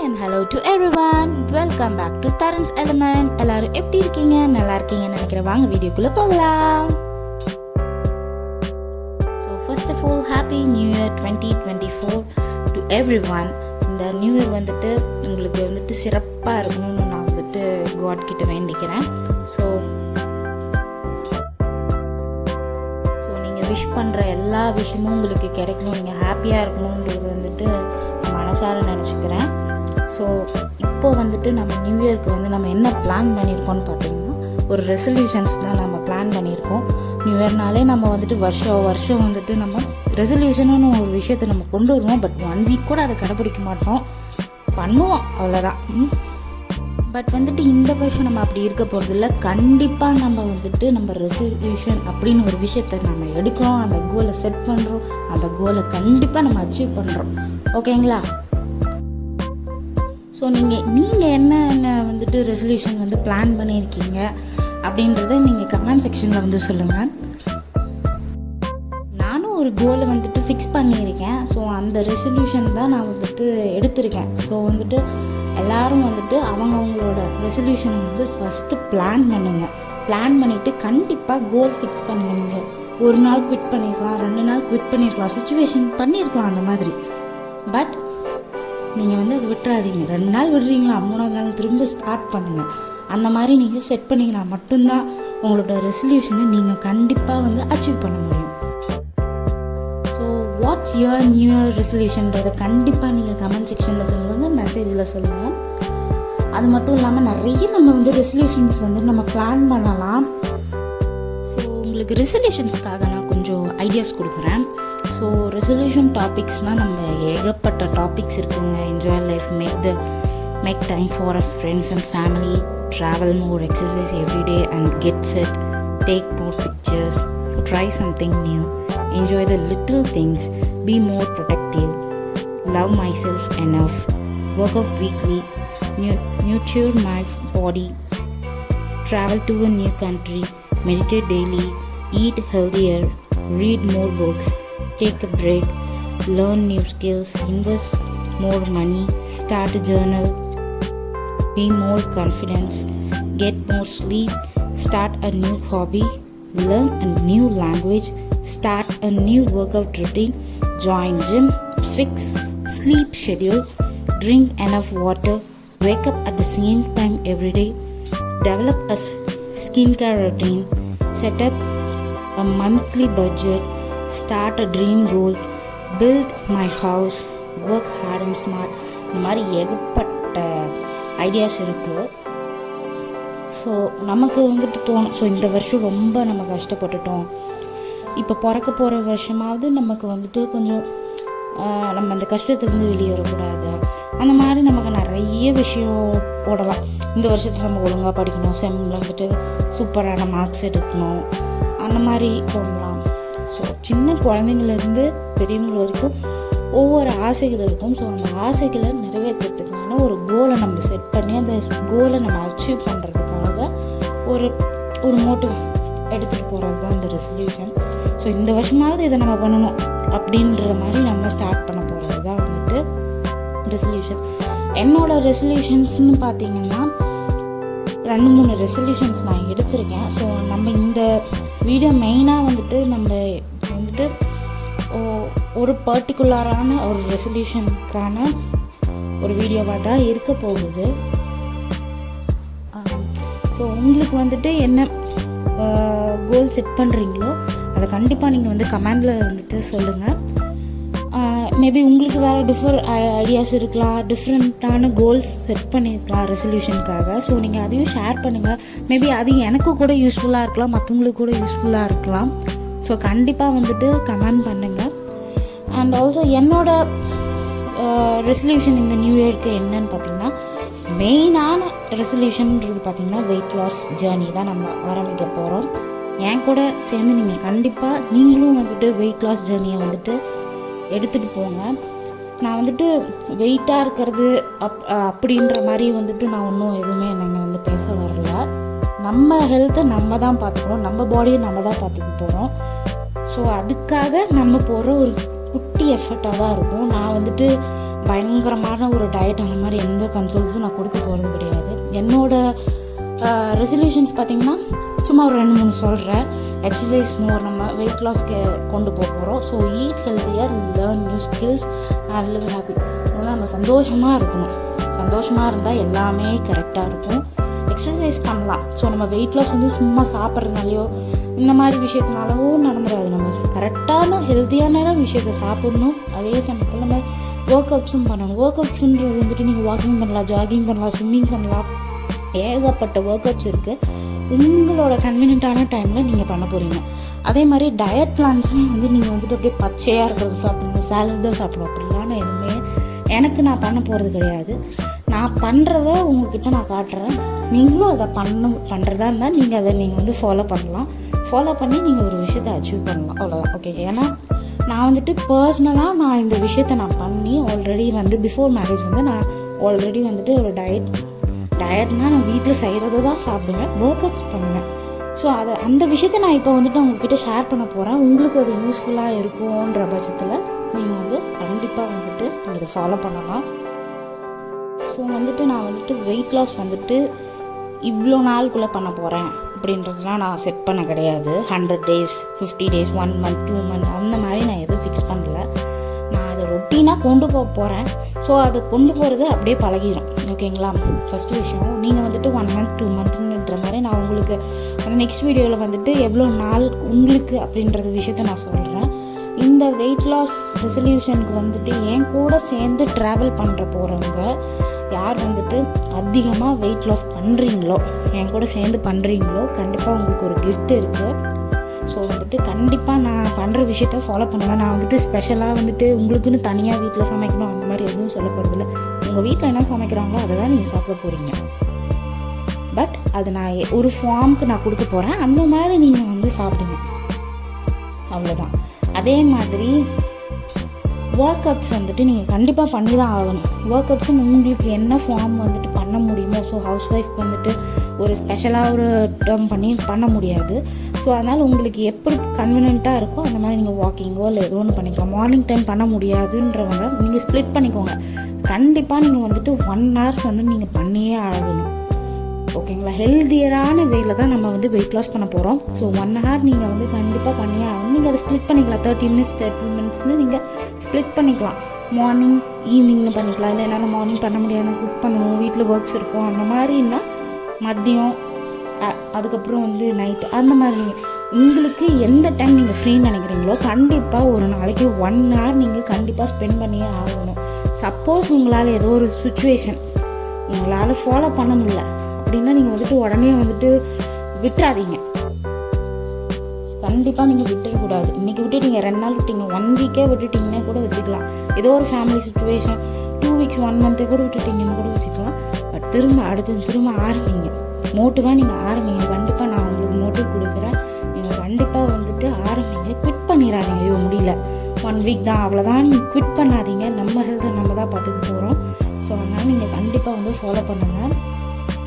and hello to everyone. Welcome back to Tharun's Element. எல்லாரும் எப்படி இருக்கீங்க? நல்லா இருக்கீங்கன்னு நினைக்கிறேன். வாங்க வீடியோக்குள்ள போகலாம். So first of all, happy new year 2024 to everyone. இந்த நியூ இயர் வந்துட்டு உங்களுக்கு வந்துட்டு சிறப்பா இருக்கணும்னு நான் வந்துட்டு காட் கிட்ட வேண்டிக்கிறேன். ஸோ நீங்கள் விஷ் பண்ணுற எல்லா விஷயமும் உங்களுக்கு கிடைக்கணும், நீங்கள் ஹாப்பியாக இருக்கணுன்றது வந்துட்டு மனசார நினச்சிக்கிறேன். ஸோ இப்போ வந்துட்டு நம்ம நியூ இயர்க்கு வந்து நம்ம என்ன பிளான் பண்ணியிருக்கோம்னு பார்த்தீங்கன்னா, ஒரு ரெசல்யூஷன்ஸ் தான் நம்ம பிளான் பண்ணியிருக்கோம். நியூ இயர்னாலே நம்ம வந்துட்டு வருஷம் வந்துட்டு நம்ம ரெசல்யூஷனுன்னு ஒரு விஷயத்தை நம்ம கொண்டு வருவோம். பட் 1 வீக் கூட அதை கடைப்பிடிக்க மாட்டோம், பண்ணுவோம், அவ்வளோதான். பட் வந்துட்டு இந்த வருஷம் நம்ம அப்படி இருக்க போகிறதில்ல. கண்டிப்பாக நம்ம வந்துட்டு நம்ம ரெசல்யூஷன் அப்படின்னு ஒரு விஷயத்தை நம்ம எடுக்கிறோம், அந்த கோலை செட் பண்ணுறோம், அந்த கோலை கண்டிப்பாக நம்ம அச்சீவ் பண்ணுறோம். ஓகேங்களா? ஸோ நீங்கள் என்ன வந்துட்டு ரெசல்யூஷன் வந்து பிளான் பண்ணியிருக்கீங்க அப்படின்றத நீங்கள் கமெண்ட் செக்ஷனில் வந்து சொல்லுங்கள். நானும் ஒரு கோலை வந்துட்டு ஃபிக்ஸ் பண்ணியிருக்கேன். ஸோ அந்த ரெசல்யூஷன் தான் நான் வந்துட்டு எடுத்திருக்கேன். ஸோ வந்துட்டு எல்லோரும் வந்துட்டு அவங்களோட ரெசல்யூஷனை வந்து ஃபஸ்ட்டு பிளான் பண்ணுங்கள். பிளான் பண்ணிவிட்டு கண்டிப்பாக கோல் ஃபிக்ஸ் பண்ணுங்கள். நீங்கள் ஒரு நாள் குவிட் பண்ணியிருக்கலாம், 2 நாள் குவிட் பண்ணியிருக்கலாம், சுச்சுவேஷன் பண்ணியிருக்கலாம் அந்த மாதிரி. பட் நீங்கள் வந்து அதை விட்டுறாதீங்க. 2 நாள் விடுறீங்களா, 3ஆவது நாள் திரும்ப ஸ்டார்ட் பண்ணுங்கள். அந்த மாதிரி நீங்கள் செட் பண்ணிங்கன்னா மட்டும்தான் உங்களோட ரெசல்யூஷனை நீங்கள் கண்டிப்பாக வந்து அச்சீவ் பண்ண முடியும். So what's your new year ரெசல்யூஷன்றதை கண்டிப்பாக நீங்கள் கமெண்ட் செக்ஷனில் சொல்லுங்கள், மெசேஜில் சொல்லுங்கள். அது மட்டும் இல்லாமல் நிறைய நம்ம வந்து ரெசல்யூஷன்ஸ் வந்து நம்ம பிளான் பண்ணலாம். ஸோ உங்களுக்கு ரெசல்யூஷன்ஸ்க்காக நான் கொஞ்சம் ஐடியாஸ் கொடுக்குறேன். ஸோ ரெசல்யூஷன் டாபிக்ஸ்னால் நம்ம ஏகப்பட்ட டாபிக்ஸ் இருக்குங்க. Enjoy life, make time for a friends and family, travel more, exercise every day and get fit, take more pictures, try something new, enjoy the little things, be more productive, love myself enough, work out weekly, nurture my body, travel to a new country, meditate daily, eat healthier, read more books, take a break, learn new skills, invest more money, start a journal, be more confident, get more sleep, start a new hobby, learn a new language, start a new workout routine, join gym, fix sleep schedule, drink enough water, wake up at the same time every day, develop a skincare routine, set up a monthly budget, start a dream goal, build my house, work hard and smart. இந்த மாதிரி ஏகப்பட்ட ideas இருக்குது. So நமக்கு வந்துட்டு தோணும், so இந்த வருஷம் ரொம்ப நம்ம கஷ்டப்பட்டுட்டோம், இப்போ பிறக்க போகிற வருஷமாவது நமக்கு வந்துட்டு கொஞ்சம் நம்ம அந்த கஷ்டத்துலேருந்து வெளியே வரக்கூடாது. அந்த மாதிரி நமக்கு நிறைய விஷயம் போடலாம். இந்த வருஷத்தில் நம்ம ஒழுங்காக படிக்கணும், செம்மில் வந்துட்டு சூப்பரான மார்க்ஸ் எடுக்கணும், அந்த மாதிரி தோணலாம். ஸோ சின்ன குழந்தைங்கள்லேருந்து பெரியவங்க வரைக்கும் ஒவ்வொரு ஆசைகள் இருக்கும். ஸோ அந்த ஆசைகளை நிறைவேற்றுறதுக்கான ஒரு கோலை நம்ம செட் பண்ணி அந்த கோலை நம்ம அச்சீவ் பண்ணுறதுக்காக ஒரு மோட்டிவ் எடுத்துகிட்டு போகிறது தான் இந்த ரெசல்யூஷன். ஸோ இந்த வருஷமாவது இதை நம்ம பண்ணணும் அப்படின்ற மாதிரி நம்ம ஸ்டார்ட் பண்ண போகிறது தான் வந்துட்டு ரெசல்யூஷன். என்னோடய ரெசல்யூஷன்ஸ்னு பார்த்தீங்கன்னா 2-3 ரெசல்யூஷன்ஸ் நான் எடுத்திருக்கேன். ஸோ நம்ம இந்த வீடியோ மெயினாக வந்துட்டு நம்ம வந்துட்டு ஒரு பர்டிகுலரான ஒரு ரெசல்யூஷனுக்கான ஒரு வீடியோவாக தான் இருக்க போகுது. ஸோ உங்களுக்கு வந்துட்டு என்ன கோல் செட் பண்ணுறீங்களோ அதை கண்டிப்பாக நீங்கள் வந்து கமெண்டில் வந்துட்டு சொல்லுங்கள். மேபி உங்களுக்கு வேறு ஐடியாஸ் இருக்கலாம், டிஃப்ரெண்ட்டான கோல்ஸ் செட் பண்ணியிருக்கலாம் ரெசல்யூஷனுக்காக. ஸோ நீங்கள் அதையும் ஷேர் பண்ணுங்கள். மேபி அது எனக்கு கூட யூஸ்ஃபுல்லாக இருக்கலாம், மற்றவங்களுக்கு கூட யூஸ்ஃபுல்லாக இருக்கலாம். ஸோ கண்டிப்பாக வந்துட்டு கமெண்ட் பண்ணுங்கள். அண்ட் ஆல்சோ என்னோடய ரெசல்யூஷன் இந்த நியூ இயருக்கு என்னன்னு பார்த்திங்கன்னா, மெயினான ரெசல்யூஷன்ன்றது பார்த்திங்கன்னா வெயிட் லாஸ் ஜேர்னி தான் நம்ம ஆரம்பிக்க போகிறோம். என் கூட சேர்ந்து நீங்கள் கண்டிப்பாக நீங்களும் வந்துட்டு வெயிட் லாஸ் ஜேர்னியை வந்துட்டு எடுத்துகிட்டு போங்க. நான் வந்துட்டு வெயிட்டாக இருக்கிறது அப்படின்ற மாதிரி வந்துட்டு நான் ஒன்றும் எதுவுமே நாங்கள் வந்து பேச வரல. நம்ம ஹெல்த்தை நம்ம தான் பார்த்துக்கணும், நம்ம பாடியை நம்ம தான் பார்த்துக்க போகிறோம். ஸோ அதுக்காக நம்ம போடுற ஒரு குட்டி எஃபர்ட்டாக தான் இருக்கும். நான் வந்துட்டு பயங்கரமான ஒரு டயட் அந்த மாதிரி எந்த கன்சோல்ஸும் நான் கொடுக்க போகிறது கிடையாது. என்னோடய ரெசல்யூஷன்ஸ் பார்த்திங்கன்னா சும்மா ஒரு 2-3 சொல்கிறேன். எக்ஸசைஸ் மோர், நம்ம வெயிட் லாஸ்க்கு கொண்டு போக போகிறோம். So eat healthier, learn new skills and live happy. அதெல்லாம் நம்ம சந்தோஷமாக இருக்கணும். சந்தோஷமாக இருந்தால் எல்லாமே கரெக்டாக இருக்கும். எக்ஸசைஸ் பண்ணலாம். ஸோ நம்ம வெயிட் லாஸ் வந்து சும்மா சாப்பிட்றதுனாலையோ இந்த மாதிரி விஷயத்தினாலவோ நடந்துடாது. நம்ம கரெக்டான ஹெல்த்தியான விஷயத்தை சாப்பிட்ணும். அதே சமயத்தில் நம்ம ஒர்க் அவுட்ஸும் பண்ணணும். ஒர்க் அவுட்ஸுன்றது வந்துட்டு நீங்கள் வாக்கிங் பண்ணலாம், ஜாகிங் பண்ணலாம், ஸ்விம்மிங் பண்ணலாம், ஏகப்பட்ட ஒர்க் அவுட்ஸ் இருக்குது. உங்களோட கன்வீனியன்ட்டான டைமில் நீங்கள் பண்ண போகிறீங்க. அதே மாதிரி டயட் பிளான்ஸுமே வந்து நீங்கள் வந்துட்டு அப்படியே பச்சையாக இருக்கிறது சாப்பிடணும், சேலட் தான் சாப்பிடணும் அப்படிலாம் எதுவுமே நான் பண்ண போகிறது கிடையாது. நான் பண்ணுறத உங்ககிட்ட நான் காட்டுறேன். நீங்களும் அதை பண்ணுறதா இருந்தால் நீங்கள் அதை வந்து ஃபாலோ பண்ணலாம். ஃபாலோ பண்ணி நீங்கள் ஒரு விஷயத்தை அச்சீவ் பண்ணலாம், அவ்வளோதான். ஓகே, ஏன்னா நான் வந்துட்டு பர்சனலாக நான் இந்த விஷயத்தை நான் பண்ணி ஆல்ரெடி வந்து பிஃபோர் மேரேஜ் வந்து நான் ஆல்ரெடி வந்துட்டு ஒரு டயட்னால் நான் வீட்டில் செய்கிறது தான் சாப்பிடுவேன், ஒர்க் அவுட்ஸ் பண்ணுவேன். ஸோ அந்த விஷயத்தை நான் இப்போ வந்துட்டு உங்ககிட்ட ஷேர் பண்ண போகிறேன். உங்களுக்கு அது யூஸ்ஃபுல்லாக இருக்கும்ன்ற பட்சத்தில் நீங்கள் வந்து கண்டிப்பாக வந்துட்டு நீங்கள் இதை ஃபாலோ பண்ணலாம். ஸோ வந்துட்டு நான் வந்துட்டு வெயிட் லாஸ் வந்துட்டு இவ்வளோ நாளுக்குள்ளே பண்ண போகிறேன் அப்படின்றதுலாம் நான் செட் பண்ண கிடையாது. 100 days, 50 days, 1 month, 2 month அந்த மாதிரி நான் எதுவும் ஃபிக்ஸ் பண்ணல. நான் அதை ரொட்டீனாக கொண்டு போக போகிறேன். ஸோ அதை கொண்டு போகிறது அப்படியே பழகிடும். ஓகேங்களா? ஃபஸ்ட்டு விஷயம், நீங்கள் வந்துட்டு 1 month 2 monthன்ற மாதிரி நான் உங்களுக்கு அந்த நெக்ஸ்ட் வீடியோவில் வந்துட்டு எவ்வளோ நாள் உங்களுக்கு அப்படின்றது விஷயத்த நான் சொல்கிறேன். இந்த வெயிட் லாஸ் ரெசல்யூஷனுக்கு வந்துட்டு என் கூட சேர்ந்து ட்ராவல் பண்ணுற போகிறவங்க யார் வந்துட்டு அதிகமாக வெயிட் லாஸ் பண்ணுறீங்களோ, என் கூட சேர்ந்து பண்ணுறீங்களோ, கண்டிப்பாக உங்களுக்கு ஒரு கிஃப்ட் இருக்குது. ஸோ வந்துட்டு கண்டிப்பாக நான் பண்ணுற விஷயத்த ஃபாலோ பண்ணுவேன். நான் வந்துட்டு ஸ்பெஷலாக வந்துட்டு உங்களுக்குன்னு தனியாக வீட்டில் சமைக்கணும் அந்த மாதிரி எதுவும் சொல்ல போகிறதில்ல. உங்கள் வீட்டில் என்ன சமைக்கிறாங்களோ அதை தான் நீங்கள் சாப்பிட போகிறீங்க. பட் அது நான் ஒரு ஃபார்முக்கு நான் கொடுக்க போகிறேன். அந்த மாதிரி நீங்கள் வந்து சாப்பிடுங்க, அவ்வளோதான். அதே மாதிரி ஒர்க் அவுட்ஸ் வந்துட்டு நீங்கள் கண்டிப்பாக பண்ணி தான் ஆகணும். ஒர்க் அவுட்ஸு உங்களுக்கு என்ன ஃபார்ம் வந்துட்டு பண்ண முடியுமோ, ஸோ ஹவுஸ் ஒய்ஃப் வந்துட்டு ஒரு ஸ்பெஷலாக ஒரு டேர்ம் பண்ண முடியாது. ஸோ அதனால் உங்களுக்கு எப்படி கன்வீனியண்ட்டாக இருக்கோ அந்த மாதிரி நீங்கள் வாக்கிங்கோ இல்லை ஏதோ ஒன்று பண்ணிக்கலாம். மார்னிங் டைம் பண்ண முடியாதுன்றவங்க நீங்கள் ஸ்ப்ளிட் பண்ணிக்கோங்க. கண்டிப்பாக நீங்கள் வந்துட்டு 1 hour வந்து நீங்கள் பண்ணியே ஆகணும். ஓகேங்களா? ஹெல்தியரான வேல தான் நம்ம வந்து வெயிட் லாஸ் பண்ண போகிறோம். ஸோ 1 hour நீங்கள் வந்து கண்டிப்பாக பண்ணியே ஆகணும். நீங்கள் அதை ஸ்ப்ளிட் பண்ணிக்கலாம். 30 minutes நீங்கள் ஸ்ப்ளிட் பண்ணிக்கலாம். மார்னிங் ஈவினிங்னு பண்ணிக்கலாம். இல்லை என்னால் மார்னிங் பண்ண முடியாது, குக் பண்ணணும், வீட்டில் ஒர்க்ஸ் இருக்கும், அந்த மாதிரின்னா மதியம், அதுக்கப்புறம் வந்து நைட்டு, அந்த மாதிரி உங்களுக்கு எந்த டைம் நீங்கள் ஃப்ரீன்னு நினைக்கிறீங்களோ கண்டிப்பாக ஒரு நாளைக்கு 1 hour நீங்கள் கண்டிப்பாக ஸ்பெண்ட் பண்ணியே ஆகணும். சப்போஸ் உங்களால் ஏதோ ஒரு சுச்சுவேஷன் உங்களால் ஃபாலோ பண்ண முடியல அப்படின்னா நீங்கள் வந்துட்டு உடனே வந்துட்டு விட்டுறாதீங்க. கண்டிப்பாக நீங்கள் விட்டுறக்கூடாது. இன்றைக்கி விட்டுட்டீங்க, 2 நாள் விட்டீங்க, 1 week விட்டுட்டிங்கன்னா கூட வச்சுக்கலாம். ஏதோ ஒரு ஃபேமிலி சுச்சுவேஷன் 2 weeks 1 month கூட விட்டுட்டிங்கன்னு கூட வச்சுக்கலாம். பட் திரும்ப ஆரம்பிங்க. மோட்டிவாக நீங்கள் ஆரம்பிங்க. கண்டிப்பாக நான் உங்களுக்கு மோட்டிவ் கொடுக்குறேன். நீங்கள் கண்டிப்பாக வந்துட்டு ஆரம்பிங்க. குவிட் பண்ணிடாதீங்க. ஐயோ முடியல, 1 week தான், அவ்வளோதான், நீங்கள் குவிட் பண்ணாதீங்க. நம்ம ஹெல்த்தை நம்ம தான் பார்த்துக்க போகிறோம். ஸோ அதனால் நீங்கள் கண்டிப்பாக வந்து ஃபாலோ பண்ணுங்கள்.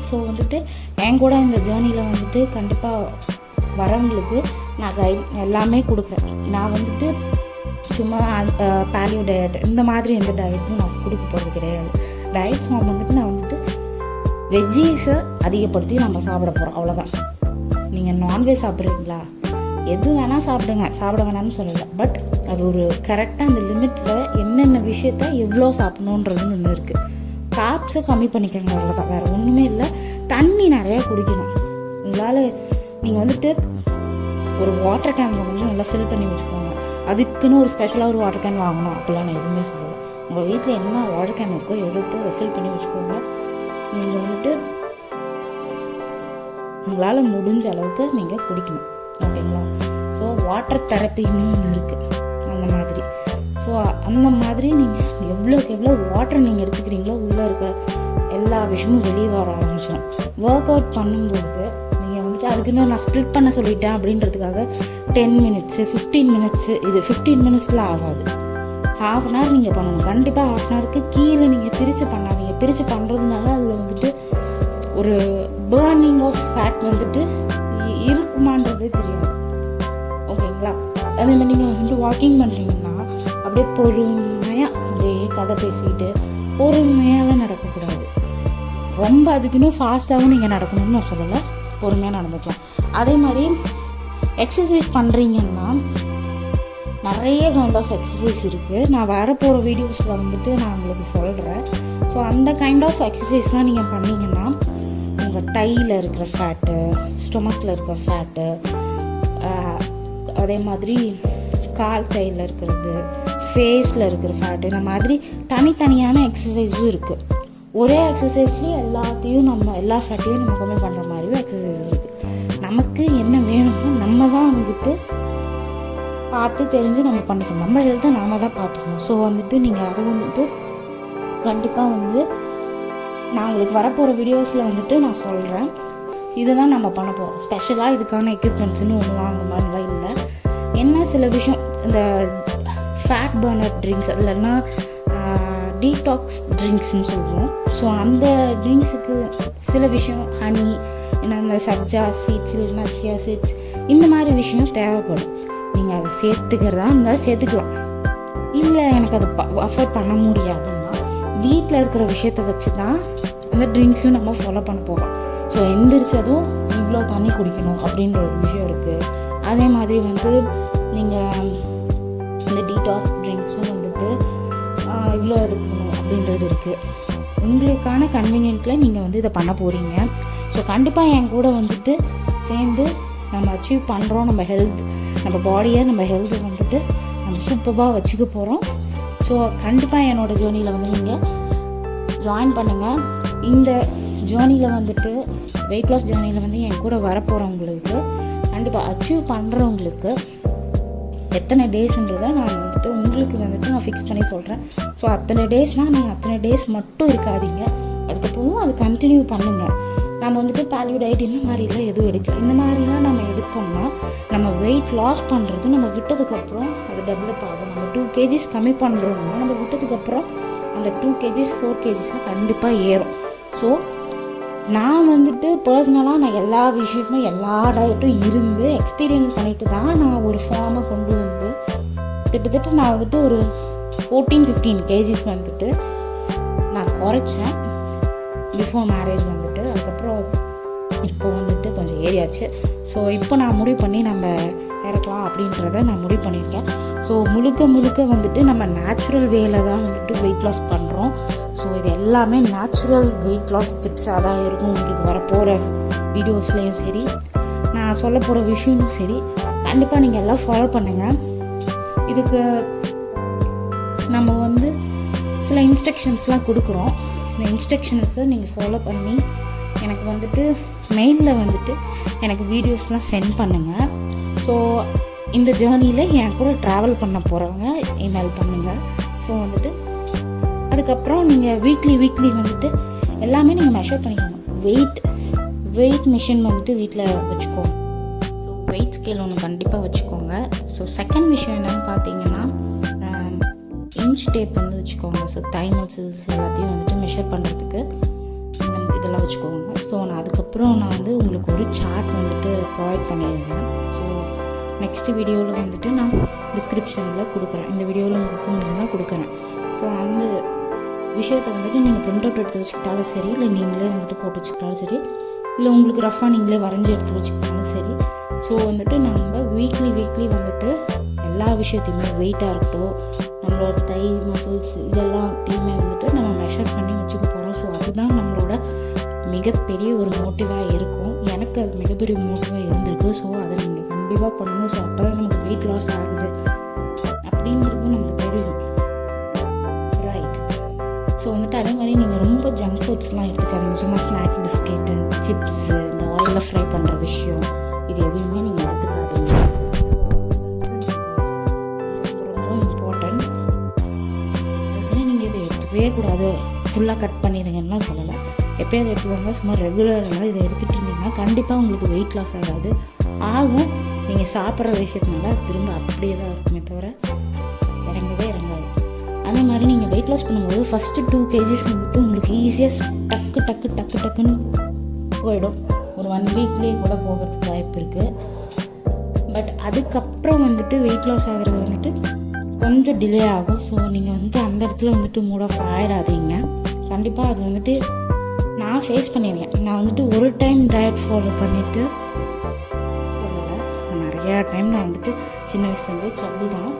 ஸோ வந்துட்டு என் கூட இந்த ஜேர்னியில் வந்துட்டு கண்டிப்பாக வரவங்களுக்கு நான் கைட் எல்லாமே கொடுக்குறேன். நான் வந்துட்டு சும்மா பேலியோ டயட் இந்த மாதிரி எந்த டயட்டும் நான் கொடுக்க போகிறது கிடையாது. டயட் ஃபார்ம் வந்துட்டு நான் வந்துட்டு வெஜ்ஜீஸை அதிகப்படுத்தி நம்ம சாப்பிட போகிறோம், அவ்வளோதான். நீங்கள் நான்வெஜ் சாப்பிட்றீங்களா, எது வேணால் சாப்பிடுங்க, சாப்பிட வேணாம்னு சொல்லலை. பட் அது ஒரு கரெக்டாக அந்த லிமிட்டில் என்னென்ன விஷயத்த எவ்வளோ சாப்பிட்ணுன்றதுன்னு ஒன்று இருக்குது. காப்ஸை கம்மி பண்ணிக்கோங்க, அவ்வளோதான், வேறு ஒன்றுமே இல்லை. தண்ணி நிறையா குடிக்கணும். உங்களால் நீங்கள் வந்துட்டு ஒரு வாட்டர் கேன் வந்து நல்லா ஃபில் பண்ணி வச்சுக்கோங்க. அதுக்குன்னு ஒரு ஸ்பெஷலாக ஒரு வாட்டர் கேன் வாங்கணும் அப்படிலாம் நான் எதுவுமே சொல்லலை. உங்கள் வீட்டில் என்ன வாட்டர் கேன் இருக்கோ எடுத்து அதை ஃபில் பண்ணி வச்சுக்கோங்க. நீங்கள் வந்துட்டு உங்களால் முடிஞ்ச அளவுக்கு நீங்கள் குடிக்கணும், ஓகேங்களா? ஸோ வாட்டர் தெரப்பின்னு ஒன்று இருக்குது, அந்த மாதிரி. ஸோ அந்த மாதிரி நீங்கள் எவ்வளோக்கு எவ்வளோ வாட்டர் நீங்கள் எடுத்துக்கிறீங்களோ உள்ளே இருக்கிற எல்லா விஷயமும் வெளியே வர ஆரம்பிச்சிடும். ஒர்க் அவுட் பண்ணும்போது நீங்கள் வந்துட்டு அதுக்குன்னு நான் ஸ்ப்ளிட் பண்ண சொல்லிட்டேன் அப்படின்றதுக்காக 10 minutes 15 minutes இது 15 minutesல ஆகாது. 1/2 hour நீங்கள் பண்ணணும். கண்டிப்பாக 1/2 hourக்கு கீழே நீங்கள் பிரித்து பண்ணாதீங்க. பிரித்து பண்ணுறதுனால அதில் வந்துட்டு ஒரு பேர்னிங் ஆஃப் ஃபேட் வந்துட்டு இருக்குமான்றதே தெரியாது, ஓகேங்களா? அதே மாதிரி நீங்கள் வந்துட்டு வாக்கிங் பண்ணுறீங்கன்னா அப்படியே பொறுமையாக பொறுமையாக அப்படியே கதை பேசிக்கிட்டு பொறுமையாக நடக்கக்கூடாது. ரொம்ப அதுக்குன்னு ஃபாஸ்ட்டாகவும் நீங்கள் நடக்கணும்னு நான் சொல்லலை, பொறுமையாக நடந்துக்கலாம். அதே மாதிரி எக்ஸசைஸ் பண்ணுறீங்கன்னா நிறைய கைண்ட் ஆஃப் எக்ஸசைஸ் இருக்குது. நான் வரப்போகிற வீடியோஸில் வந்துட்டு நான் உங்களுக்கு சொல்கிறேன். ஸோ அந்த கைண்ட் ஆஃப் எக்ஸசைஸ்லாம் நீங்கள் பண்ணிங்கன்னா உங்கள் தையில் இருக்கிற ஃபேட்டு, ஸ்டொமக்கில் இருக்கிற ஃபேட்டு, அதே மாதிரி கால் தையில் இருக்கிறது, ஃபேஸில் இருக்கிற ஃபேட்டு, இந்த மாதிரி தனித்தனியான எக்ஸசைஸும் இருக்குது. ஒரே எக்ஸசைஸ்லேயும் எல்லாத்தையும் எல்லா ஃபேட்டையும் நம்ம கம்மி பண்ணுற மாதிரியும் எக்ஸசைஸஸ் இருக்குது. நமக்கு என்ன வேணுமோ நம்ம தான் வந்துட்டு பார்த்து தெரிஞ்சு நம்ம பண்ணிக்கணும். நம்ம ஹெல்த்தை நாம தான் பார்த்துக்கணும். ஸோ வந்துட்டு நீங்கள் அதை வந்துட்டு கண்டிப்பாக நான் உங்களுக்கு வரப்போகிற வீடியோஸில் வந்துட்டு நான் சொல்கிறேன். இதுதான் நம்ம பண்ண போகிறோம். ஸ்பெஷலாக இதுக்கான எக்யூப்மெண்ட்ஸ்னு ஒன்று வாங்க மாதிரிலாம் இல்லை. என்ன சில விஷயம் இந்த ஃபேட் பர்னர் ட்ரிங்க்ஸ் இல்லைன்னா டீடாக்ஸ் ட்ரிங்க்ஸ்ன்னு சொல்லுவோம். ஸோ அந்த ட்ரிங்க்ஸுக்கு சில விஷயம் ஹனி, ஏன்னா இந்த சப்ஜா சீட்ஸ் இல்லைன்னா சியா சீட்ஸ் இந்த மாதிரி விஷயம் தேவைப்படும். நீங்கள் அதை சேர்த்துக்கிறதா இருந்தால் சேர்த்துக்கலாம். இல்லை எனக்கு அதை அஃபோர்ட் பண்ண முடியாதுன்னா வீட்டில் இருக்கிற விஷயத்த வச்சு தான் அந்த ட்ரிங்க்ஸும் நம்ம ஃபாலோ பண்ண போகிறோம். ஸோ எந்திரிச்சதும் இவ்வளோ தண்ணி குடிக்கணும் அப்படின்ற ஒரு விஷயம் இருக்குது. அதே மாதிரி நீங்கள் இந்த டீடாக்ஸ் ட்ரிங்க்ஸும் இவ்வளோ எடுத்துக்கணும் அப்படின்றது இருக்குது. உங்களுக்கான கன்வீனியன்ட்டில் நீங்கள் இதை பண்ண போகிறீங்க. ஸோ கண்டிப்பாக என் கூட சேர்ந்து நம்ம அச்சீவ் பண்ணுறோம். நம்ம ஹெல்த், நம்ம பாடியை, நம்ம ஹெல்த்தை நம்ம சூப்பராக வச்சுக்க போகிறோம். ஸோ கண்டிப்பாக என்னோடய ஜேர்னியில் நீங்கள் ஜாயின் பண்ணுங்கள். இந்த ஜேர்னியில் வெயிட் லாஸ் ஜேர்னியில் என் கூட வரப்போகிறவங்களுக்கு கண்டிப்பாக அச்சீவ் பண்ணுறவங்களுக்கு எத்தனை டேஸ்ன்றதை நான் உங்களுக்கு நான் ஃபிக்ஸ் பண்ணி சொல்கிறேன். ஸோ அத்தனை டேஸ்னால் நீங்கள் அத்தனை டேஸ் மட்டும் இருக்காதீங்க, அதுக்கப்புறம் அது கண்டினியூ பண்ணுங்கள். நம்ம பேலியோ டயட் இந்த மாதிரிலாம் எதுவும் எடுக்கல. இந்த மாதிரிலாம் நம்ம எடுத்தோம்னா நம்ம வெயிட் லாஸ் பண்ணுறது நம்ம விட்டதுக்கப்புறம் அது டெவலப் ஆகும். நம்ம 2 kgs கம்மி பண்ணுறோம்னா நம்ம விட்டதுக்கப்புறம் அந்த 2 kgs 4 kgs கண்டிப்பாக ஏறும். ஸோ நான் பர்சனலாக நான் எல்லா விஷயமுமே எல்லா டயட்டும் இருந்து எக்ஸ்பீரியன்ஸ் பண்ணிட்டு தான் நான் ஒரு ஃபார்மை கொண்டு கிட்டத்தட்ட நான் ஒரு 14-15 kgs நான் குறைச்சேன் பிஃபோர் மேரேஜ். அதுக்கப்புறம் இப்போ கொஞ்சம் ஏறியாச்சு. ஸோ இப்போ நான் முடிவு பண்ணி நம்ம இறக்கலாம் அப்படின்றத நான் முடிவு பண்ணியிருக்கேன். ஸோ முழுக்க நம்ம நேச்சுரல் வேல தான் வெயிட் லாஸ் பண்ணுறோம். ஸோ இது எல்லாமே நேச்சுரல் வெயிட் லாஸ் டிப்ஸாக தான் இருக்கும். உங்களுக்கு வரப்போகிற வீடியோஸ்லேயும் சரி, நான் சொல்ல போகிற விஷயமும் சரி, கண்டிப்பாக நீங்கள் எல்லாம் ஃபாலோ பண்ணுங்கள். இதுக்கு நம்ம சில இன்ஸ்ட்ரக்ஷன்ஸ்லாம் கொடுக்குறோம். இந்த இன்ஸ்ட்ரக்ஷன்ஸை நீங்கள் ஃபாலோ பண்ணி எனக்கு மெயிலில் எனக்கு வீடியோஸ்லாம் சென்ட் பண்ணுங்கள். ஸோ இந்த ஜேர்னியில் என் கூட ட்ராவல் பண்ண போகிறவங்க இமெயில் பண்ணுங்கள். ஸோ அதுக்கப்புறம் நீங்கள் வீக்லி எல்லாமே நீங்கள் மெஷர் பண்ணிக்கோங்க. வெயிட் மிஷின் வீட்டில் வச்சுக்கோங்க. ஸோ வெயிட் ஸ்கேல் ஒன்று கண்டிப்பாக வச்சுக்கோங்க. ஸோ செகண்ட் விஷயம் என்னென்னு பார்த்தீங்கன்னா இன்ச் டேப் வச்சுக்கோங்க. ஸோ தை மசில்ஸ் எல்லாத்தையும் மெஷர் பண்ணுறதுக்கு இதெல்லாம் வச்சுக்கோங்க. ஸோ அதுக்கப்புறம் நான் உங்களுக்கு ஒரு சார்ட் ப்ரொவைட் பண்ணிடுவேன். ஸோ நெக்ஸ்ட் வீடியோவில் நான் டிஸ்கிரிப்ஷனில் கொடுக்குறேன். இந்த வீடியோவில் உங்களுக்கு முடிஞ்சுதான் கொடுக்குறேன். ஸோ அந்த விஷயத்தை நீங்கள் பிரிண்ட் அவுட் எடுத்து வச்சுக்கிட்டாலும் சரி, இல்லை நீங்களே போட்டு வச்சுக்கிட்டாலும் சரி, இல்லை உங்களுக்கு ரஃபாக நீங்களே வரைஞ்சி எடுத்து வச்சுக்கிட்டாலும் சரி. ஸோ நம்ம வீக்லி எல்லா விஷயத்தையுமே வெயிட்டாக இருக்கட்டும், நம்மளோட தை மசில்ஸ் இதெல்லாத்தையுமே நம்ம மெஷர் பண்ணி வச்சுக்க போகிறோம். ஸோ அதுதான் நம்மளோட மிகப்பெரிய ஒரு மோட்டிவாக இருக்கும். எனக்கு அது மிகப்பெரிய மோட்டிவாக இருந்திருக்கு. ஸோ அதை நீங்கள் கண்டிப்பாக பண்ணணும். ஸோ அப்போ தான் நமக்கு வெயிட் லாஸ் ஆகுது அப்படிங்கிறது நமக்கு தெரியும், ரைட்? ஸோ அதே மாதிரி நீங்கள் ரொம்ப ஜங்க் ஃபுட்ஸ்லாம் எடுத்துக்காதீங்க. சும்மா ஸ்நாக்ஸ், பிஸ்கெட்டு, சிப்ஸு, இந்த ஆயிலில் ஃப்ரை பண்ணுற விஷயம் இது எதுவுமே நீங்கள் எடுத்துக்காதீங்க. ரொம்ப இம்பார்ட்டன்ட். நீங்கள் இதை எடுத்துக்கவே கூடாது, ஃபுல்லாக கட் பண்ணிடுங்கன்னு சொல்லலை. எப்போயாவது எடுத்துக்கோங்க. சும்மா ரெகுலராக இதை எடுத்துகிட்டு இருந்தீங்கன்னா கண்டிப்பாக உங்களுக்கு வெயிட் லாஸ் ஆகும். நீங்கள் சாப்பிட்ற விஷயத்தினால அது திரும்ப அப்படியே தான் இருக்குமே தவிர இறங்கவே இறங்காது. அதே மாதிரி நீங்கள் வெயிட் லாஸ் பண்ணும்போது ஃபஸ்ட்டு 2 kgs உங்களுக்கு ஈஸியாக டக்குன்னு போயிடும். ஒரு 1 வீக்லேயே கூட போகிறதுக்கு வாய்ப்பு இருக்குது. பட் அதுக்கப்புறம் வெயிட் லாஸ் ஆகிறது கொஞ்சம் டிலே ஆகும். ஸோ நீங்கள் வந்துட்டு அந்த இடத்துல வந்துட்டு மூட் ஆஃப் ஆகிடாதீங்க. கண்டிப்பாக அது வந்துட்டு நான் ஃபேஸ் பண்ணியிருக்கேன். நான் வந்துட்டு ஒரு டைம் டயட் ஃபாலோ பண்ணிவிட்டு சொல்லலை, நிறையா டைம் நான் வந்துட்டு சின்ன வயசுலேருந்தே சப்பி தான்.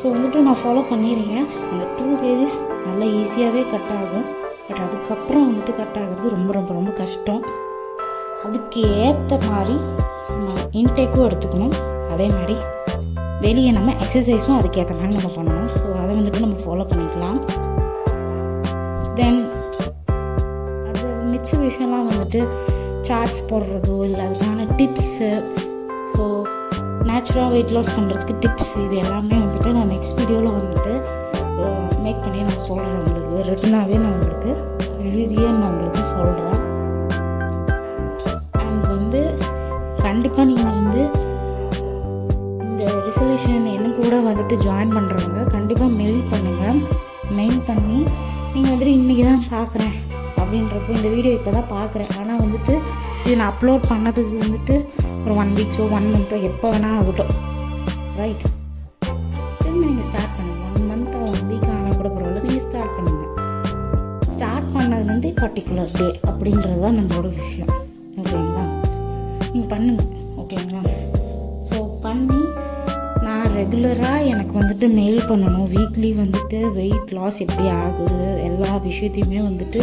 ஸோ வந்துட்டு நான் ஃபாலோ பண்ணியிருக்கேன். அந்த 2 kgs நல்லா ஈஸியாகவே கட் ஆகும். பட் அதுக்கப்புறம் வந்துட்டு கட் ஆகிறது ரொம்ப ரொம்ப ரொம்ப கஷ்டம். அதுக்கு ஏற்ற மாதிரி நம்ம இன்டேக்கும் எடுத்துக்கணும். அதே மாதிரி வெளியே நம்ம எக்ஸசைஸும் அதுக்கேற்ற மாதிரி நம்ம பண்ணணும். ஸோ அதை வந்துட்டு நம்ம ஃபாலோ பண்ணிக்கலாம். தென் அது மிச்ச விஷயம்லாம் வந்துட்டு சார்ட்ஸ் போடுறதோ இல்லை அதுக்கான டிப்ஸு, ஸோ நேச்சுரலாக வெயிட் லாஸ் பண்ணுறதுக்கு டிப்ஸ், இது எல்லாமே வந்துட்டு நான் நெக்ஸ்ட் வீடியோவில் வந்துட்டு மேக் பண்ணி நான் சொல்கிறேன். உங்களுக்கு ரிட்டனாகவே நான் உங்களுக்கு எழுதியே நான் உங்களுக்கு சொல்கிறேன். அண்ட் வந்து கண்டிப்பாக நீங்கள் வந்து இந்த ரெசல்யூஷன் என்ன கூட வந்துட்டு ஜாயின் பண்ணுறவங்க கண்டிப்பாக மெயில் பண்ணுங்கள். மெயில் பண்ணி நீங்கள் வந்துட்டு இன்றைக்கி தான் பார்க்குறேன் அப்படின்றப்போ இந்த வீடியோ இப்போ தான் பார்க்குறேன், ஆனால் வந்துட்டு இது நான் அப்லோட் பண்ணதுக்கு வந்துட்டு ஒரு 1 weekஸோ 1 monthோ எப்போ வேணால் ஆகட்டும், ரைட்? திரும்ப நீங்கள் ஸ்டார்ட் பண்ணுங்கள். 1 month 1 week ஆனால் கூட பரவாயில்ல, நீங்கள் ஸ்டார்ட் பண்ணுங்கள். ஸ்டார்ட் பண்ணதுலேருந்து பர்டிகுலர் டே அப்படின்றது தான் நம்மளோட விஷயம், ஓகேங்களா? நீங்கள் பண்ணுங்கள், ஓகேங்களா? ஸோ பண்ணி நான் ரெகுலராக எனக்கு வந்துட்டு மெயில் பண்ணணும். வீக்லி வந்துட்டு வெயிட் லாஸ் எப்படி ஆகுது எல்லா விஷயத்தையுமே வந்துட்டு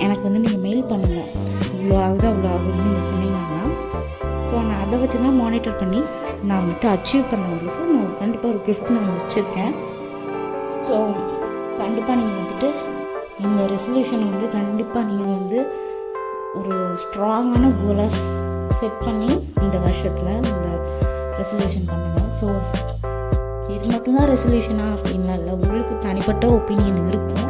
எனக்கு வந்து நீங்கள் மெயில் பண்ணுங்கள். இவ்வளோ ஆகுது அவ்வளோ ஆகுதுன்னு நீங்கள் சொன்னீங்கன்னா ஸோ நான் அதை வச்சு தான் மானிட்டர் பண்ணி நான் வந்துட்டு அச்சீவ் பண்ணவங்களுக்கு நான் கண்டிப்பாக ஒரு கிஃப்ட் நான் வச்சுருக்கேன். ஸோ கண்டிப்பாக நீங்கள் வந்துட்டு இந்த ரெசல்யூஷனை வந்து கண்டிப்பாக நீங்கள் வந்து ஒரு ஸ்ட்ராங்கான கோலை செட் பண்ணி இந்த வருஷத்தில் இந்த ரெசல்யூஷன் பண்ணுங்கள். ஸோ இது மட்டும்தான் ரெசல்யூஷனா அப்படின்லாம் இல்லை, உங்களுக்கு தனிப்பட்ட ஒப்பீனியன் இருக்கும்.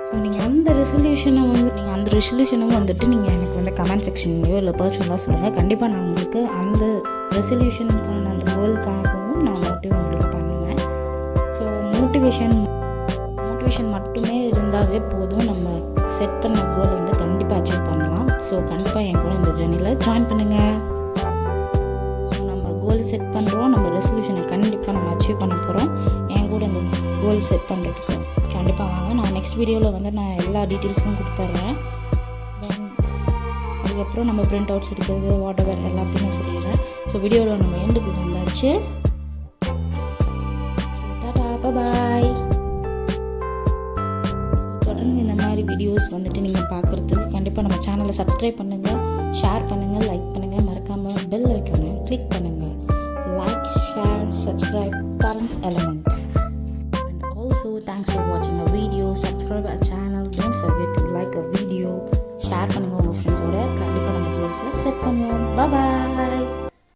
ஸோ நீங்கள் அந்த ரெசல்யூஷனும் வந்துட்டு நீங்கள் எனக்கு வந்து கமெண்ட் செக்ஷன்லையோ இல்லை பர்சனலாக சொல்லுங்கள். கண்டிப்பாக நான் உங்களுக்கு அந்த ரெசல்யூஷனுக்கான அந்த கோலுக்காகவும் நான் உங்களுக்கு பண்ணுவேன். ஸோ மோட்டிவேஷன் மட்டுமே இருந்தாவே போதும், நம்ம செட் பண்ண கோல் வந்து கண்டிப்பாக அச்சீவ் பண்ணலாம். ஸோ கண்டிப்பாக என் கூட இந்த ஜர்னியில் ஜாயின் பண்ணுங்கள். கோல் செட் பண்ணுறோம், நம்ம ரெசல்யூஷனை கண்டிப்பாக நம்ம அச்சீவ் பண்ண போகிறோம். என் கூட இந்த கோல் செட் பண்ணுறதுக்கு கண்டிப்பாக வாங்க. நான் நெக்ஸ்ட் வீடியோவில் வந்து நான் எல்லா டீட்டெயில்ஸும் கொடுத்துட்றேன். அதுக்கப்புறம் நம்ம பிரிண்ட் அவுட்ஸ் எடுக்கிறது வாட் எவர் எல்லாத்தையும் நான் சொல்லிடுறேன். ஸோ வீடியோவில் நம்ம எண்டுக்கு வந்தாச்சு. டாடா பாய். தொடர்ந்து இந்த மாதிரி வீடியோஸ் வந்துட்டு நீங்கள் பார்க்குறதுக்கு கண்டிப்பாக நம்ம சேனலை சப்ஸ்கிரைப் பண்ணுங்கள், ஷேர் பண்ணுங்கள், லைக் பண்ணுங்கள், மறக்காமல் பெல் ஐக்கானை கிளிக் பண்ணுங்கள். Like, share, subscribe, Tarun's Element. And also thanks for watching our video. Subscribe our channel. Don't forget to like a video. Share பண்ணுங்க உங்கள் ஃப்ரெண்ட்ஸோட. கண்டிப்பாக நம்ம கோல்ஸை செட் பண்ணுவோம். Bye bye.